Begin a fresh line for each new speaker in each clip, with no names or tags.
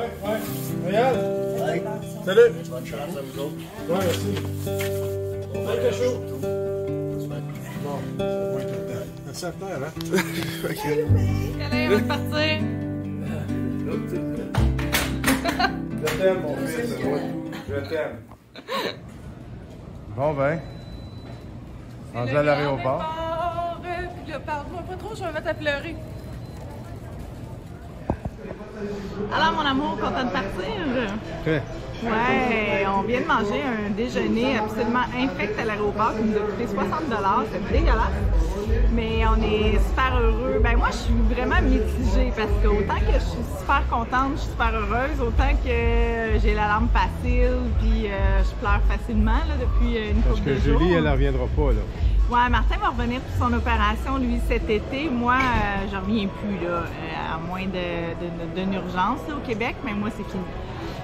Ouais. Regarde.
Ouais.
Salut.
Bonne chance à vous autres.
Ouais, merci. Très chaud.
Bon, ça va être le temps. Merci à terre, hein?
Câlin, on va partir.
Je t'aime, mon fils. Je t'aime.
Bon, ben. Rendu à l'aéroport.
Puis là, parle-moi pas trop, je vais me mettre à pleurer. Alors, mon amour, content de partir?
Très.
Ouais, on vient de manger un déjeuner absolument infect à l'aéroport qui nous a coûté 60 $. C'est dégueulasse. Mais on est super heureux. Ben moi, je suis vraiment mitigée parce que autant que je suis super contente, je suis super heureuse, autant que j'ai la larme facile, puis je pleure facilement là, depuis une
Parce
couple
que
de jours.
Julie, elle ne reviendra pas, là.
Ouais, Martin va revenir pour son opération, lui, cet été. Moi, je reviens plus, là, à moins d'une urgence là, au Québec, mais moi, c'est fini.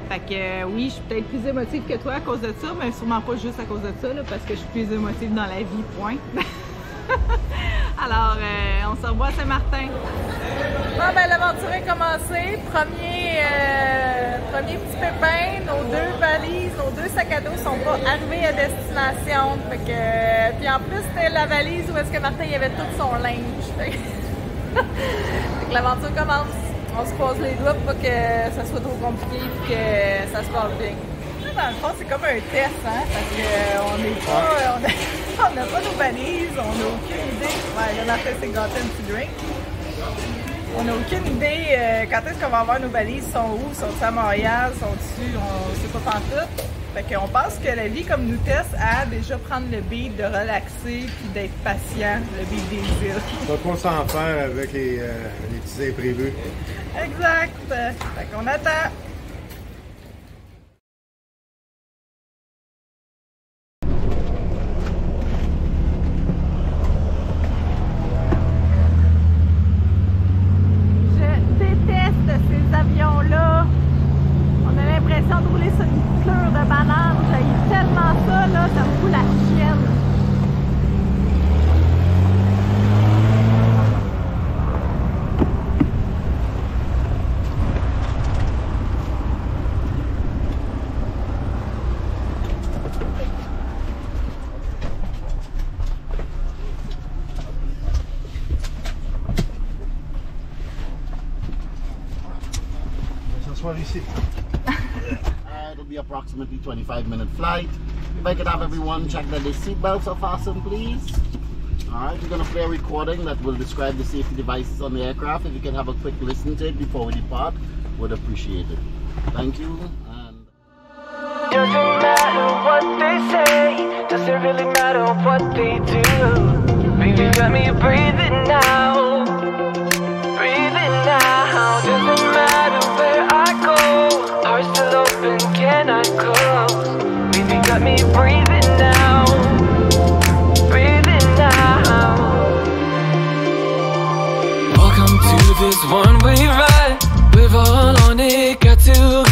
Fait que oui, je suis peut-être plus émotive que toi à cause de ça, mais sûrement pas juste à cause de ça, là, parce que je suis plus émotive dans la vie, point. Alors, on se revoit à Saint-Martin. Bon, ben l'aventure est commencée. Premier petit pépin, nos 2 valises, nos 2 sacs à dos sont pas arrivés à destination. Fait que, puis en plus, c'était la valise où est-ce que Martin y avait tout son linge. Fait que l'aventure commence. On se pose les doigts pour pas que ça soit trop compliqué et que ça se passe bien. Dans le fond, c'est comme un test, hein, parce qu'on n'est pas, on n'a pas nos valises, on n'a aucune idée. Ouais, là, Martin s'est gâté un petit drink. On n'a aucune idée quand est-ce qu'on va avoir nos valises, sont où, sont-ils à Montréal, sont-ils, on ne sait pas pantoute. Fait qu'on pense que la vie comme nous teste à déjà prendre le beat, de relaxer puis d'être patient, le beat des îles.
On va pas s'en faire avec les petits imprévus.
Exact. Fait qu'on attend. Je déteste ces avions-là. On a l'impression de rouler sur une pleure de banane. J'ai tellement ça, là, ça me fout la chienne.
On va s'asseoir ici.
It'll be approximately 25-minute flight. If I could have everyone check that their seatbelts are fastened, please. Alright, we're going to play a recording that will describe the safety devices on the aircraft. If you can have a quick listen to it before we depart, would appreciate it. Thank you. And
Doesn't matter what they say, doesn't really matter what they do. Baby, got me breathing now, breathing now. Doesn't matter where I go, heart still open, can I close? Baby, got me breathing now, breathing now. Welcome to this one-way ride, we're all on it, got to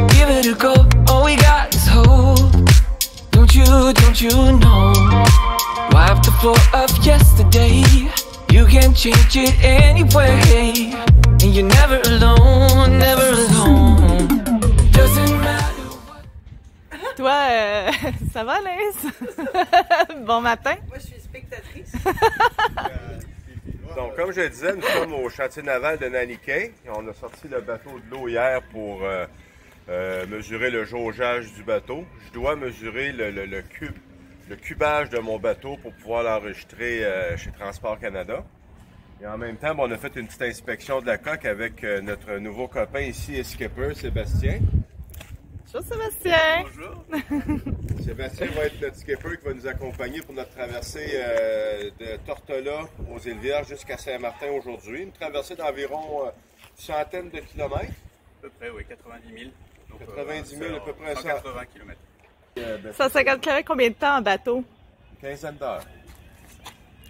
give it a go. All we got is hope. Don't you know? Wipe the floor of yesterday. You can change it anyway. And you're never alone, never alone. Doesn't matter what.
Toi, ça va, Lise? Bon matin.
Moi, je suis spectatrice.
Donc, comme je le disais, nous sommes au chantier naval de Naniquin. On a sorti le bateau de l'eau hier pour mesurer le jaugeage du bateau. Je dois mesurer le cubage de mon bateau pour pouvoir l'enregistrer chez Transport Canada. Et en même temps, on a fait une petite inspection de la coque avec notre nouveau copain ici, skipper Sébastien.
Bonjour, Sébastien.
Bonjour. Sébastien va être notre skipper qui va nous accompagner pour notre traversée de Tortola aux Îles-Vierges jusqu'à Saint-Martin aujourd'hui. Une traversée d'environ une centaine de kilomètres.
À peu près, oui, 90 000. Donc,
90 000, à peu près
180 km.
150 km, combien de temps en bateau?
Quinzaine d'heures.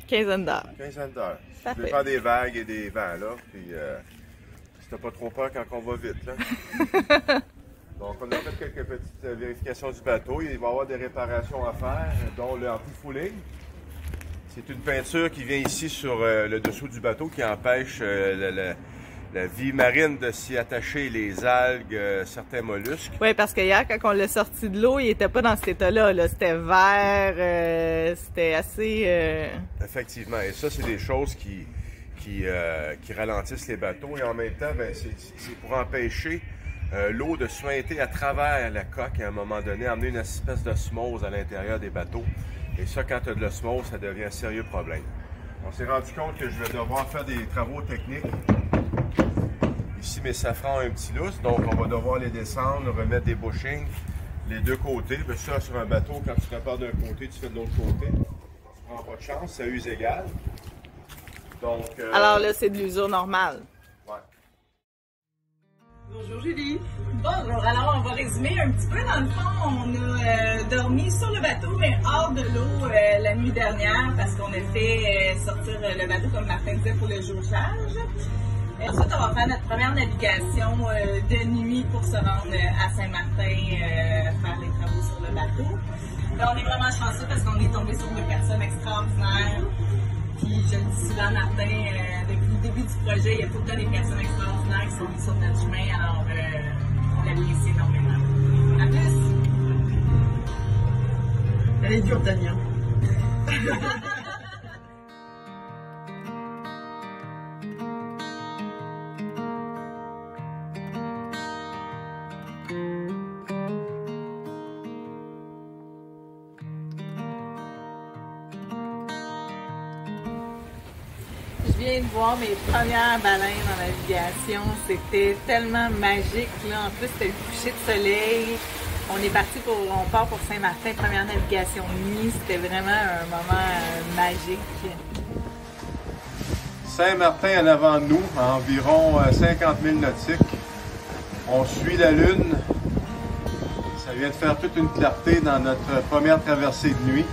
Quinzaine d'heures.
Quinzaine d'heures.
Ça
Ça
fait.
dépend des vagues et des vents, là. Puis, si t'as pas trop peur quand on va vite, là. Donc, on a fait quelques petites vérifications du bateau. Il va y avoir des réparations à faire, dont le anti-fouling. C'est une peinture qui vient ici sur le dessous du bateau qui empêche la vie marine de s'y attacher, les algues, certains mollusques.
Oui, parce que hier, quand on l'a sorti de l'eau, il était pas dans cet état-là. -là. C'était vert, c'était assez...
Effectivement, et ça, c'est des choses qui ralentissent les bateaux, et en même temps, ben, c'est pour empêcher l'eau de suinter à travers la coque à un moment donné, amener une espèce d'osmose à l'intérieur des bateaux. Et ça, quand tu as de l'osmose, ça devient un sérieux problème. On s'est rendu compte que je vais devoir faire des travaux techniques. Ici, mes safrans ont un petit lousse, donc on va devoir les descendre, remettre des bushings, les deux côtés. Bien, ça, sur un bateau, quand tu répares d'un côté, tu fais de l'autre côté. Tu prends pas de chance, ça use égal. Donc,
Alors là, c'est de l'usure normale.
Ouais.
Bonjour Julie. Bonjour, alors on va résumer un petit peu. Dans le fond, on a dormi sur le bateau, mais hors de l'eau la nuit dernière parce qu'on a fait sortir le bateau, comme Martin disait, pour le jaugeage. Ensuite, on va faire notre première navigation de nuit pour se rendre à Saint-Martin, faire les travaux sur le bateau. Là, on est vraiment chanceux parce qu'on est tombé sur des personnes extraordinaires. Puis je le dis souvent, Martin, depuis le début du projet, il y a tout le temps des personnes extraordinaires qui sont venues sur notre chemin, alors on l'apprécie énormément. À plus! Elle est dure, Tania.
Je viens de voir mes premières baleines en navigation. C'était tellement magique. Là. En plus, c'était le coucher de soleil. On part pour Saint-Martin, première navigation de nuit. C'était vraiment un moment magique.
Saint-Martin en avant de nous, à environ 50 000 nautiques. On suit la lune. Ça vient de faire toute une clarté dans notre première traversée de nuit.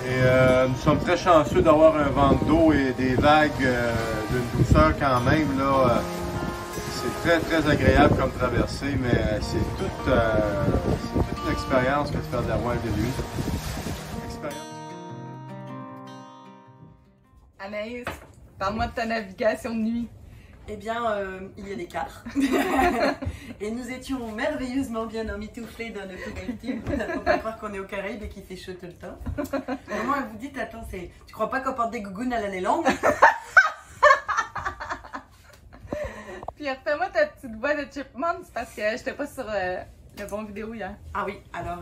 Et nous sommes très chanceux d'avoir un vent d'eau et des vagues d'une douceur quand même. Là, c'est très très agréable comme traversée, mais c'est toute une expérience que de faire de la voile de nuit.
Anaïs, parle-moi de ta navigation de nuit.
Eh bien, il y a des quarts. Et nous étions merveilleusement bien emmitouflés dans notre cocktail. Vous n'allez pas croire qu'on est au Caraïbes et qu'il fait chaud tout le temps. Maman, elle vous dit, attends, tu crois pas qu'on porte des gougounes à l'année longue?
Puis refais-moi ta petite voix de Chipmunks parce que j'étais pas sur le bon vidéo hier.
Ah oui, alors...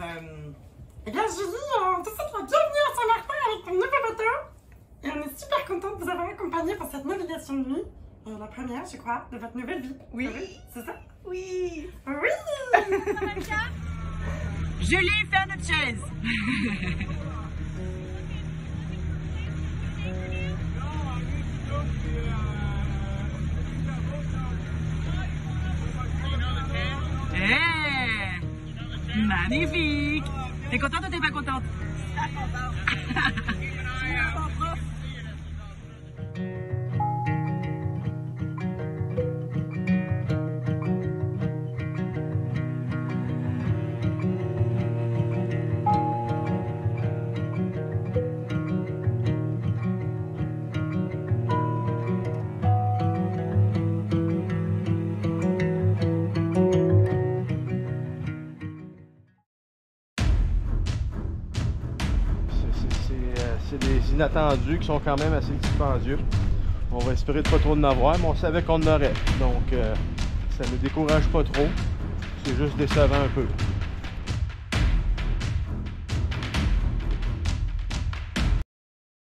Eh bien, Julie, on te souhaite la bienvenue à Saint-Martin avec ton nouveau bateau. Et on est super contente de vous avoir accompagné pour cette navigation de nuit. La première, je crois, de votre nouvelle vie.
Oui.
C'est ça?
Oui.
Oui.
Julie, fais un autre chaise. Hey, magnifique. T'es contente ou t'es pas contente? Pas contente.
C'est des inattendus qui sont quand même assez dispendieux. On va espérer de pas trop en avoir, mais on savait qu'on en aurait. Donc, ça ne décourage pas trop. C'est juste décevant un peu.